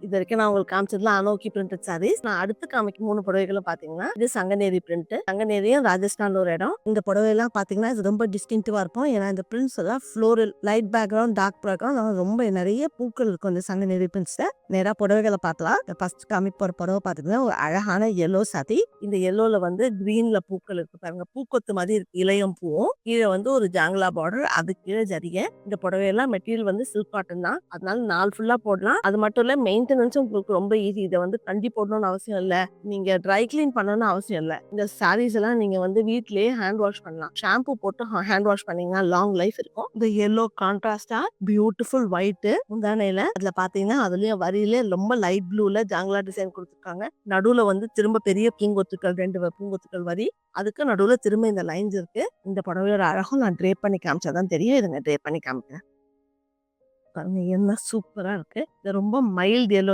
இது வரைக்கும் நான் உங்களுக்கு காமிச்சதுலாம் அனோக்கி பிரிண்டட் சாரீஸ். நான் அடுத்து காமிக்கும் 3 புடவைகளும் பாத்தீங்கன்னா இது சங்கநேரி பிரிண்ட். சங்கநேரியும் ராஜஸ்தான்ல ஒரு இடம். இந்த புடவைலாம் பாத்தீங்கன்னா இது ரொம்ப டிஸ்டிங்டிவா இருக்கும். ஏன்னா இந்த பிரிண்ட்ஸ் எல்லாம் floral light background dark background ரொம்ப நிறைய பூக்கள் இருக்கும் இந்த சங்கநேரி பிரிண்ட்ஸ்ல. நேரா புடவைகளை பார்க்கலாம். ஃபர்ஸ்ட் காமிக்க போற புடவை பாத்தீங்கன்னா ஒரு அழகான எல்லோ சாரி. இந்த எல்லோல வந்து கிரீன்ல பூக்கள் இருக்கு பாருங்க. பூக்கொத்து மாதிரி இருக்கு இளையம் பூவும். கீழே வந்து ஒரு ஜாங்லா பார்டர், அது கீழே ஜரிகை. இந்த புடவையெல்லாம் மெட்டீரியல் வந்து சில்க் காட்டன் தான். அதனால நாள் ஃபுல்லா போடலாம். அது மட்டும் இல்ல மெயின்டெனன்ஸும் உங்களுக்கு ரொம்ப ஈஸி. இதை வந்து கண்டி போடணும்னு அவசியம் இல்ல. நீங்க ட்ரை கிளீன் பண்ணணும்னு அவசியம் இல்ல. இந்த சாரீஸ் எல்லாம் நீங்க வந்து வீட்லயே ஹேண்ட் வாஷ் பண்ணலாம். ஷாம்பு போட்டு ஹேண்ட் வாஷ் பண்ணீங்கன்னா லாங் லைஃப் இருக்கும். இந்த எல்லோ கான்ட்ராஸ்டா பியூட்டிஃபுல் ஒயிட் முந்தானையில அதுல பாத்தீங்கன்னா அதுலயும் வரியில ரொம்ப லைட் ப்ளூல ஜாங்லா டிசைன் கொடுத்துருக்காங்க. நடுவுல வந்து திரும்ப பெரிய பூங்கொத்துக்கள் 2 பூங்கொத்துக்கள் வரி. அதுக்கு நடுவுல திரும்ப இந்த லைன்ஸ் இருக்கு. இந்த புடவையோட அழகும் நான் ட்ரேப் பண்ணி காமிச்சாதான் தெரியும். இதுங்க ட்ரேப் பண்ணி காமிக்கிறேன் பாருங்க. என்ன சூப்பரா இருக்கு. இது ரொம்ப மைல்ட் எல்லோ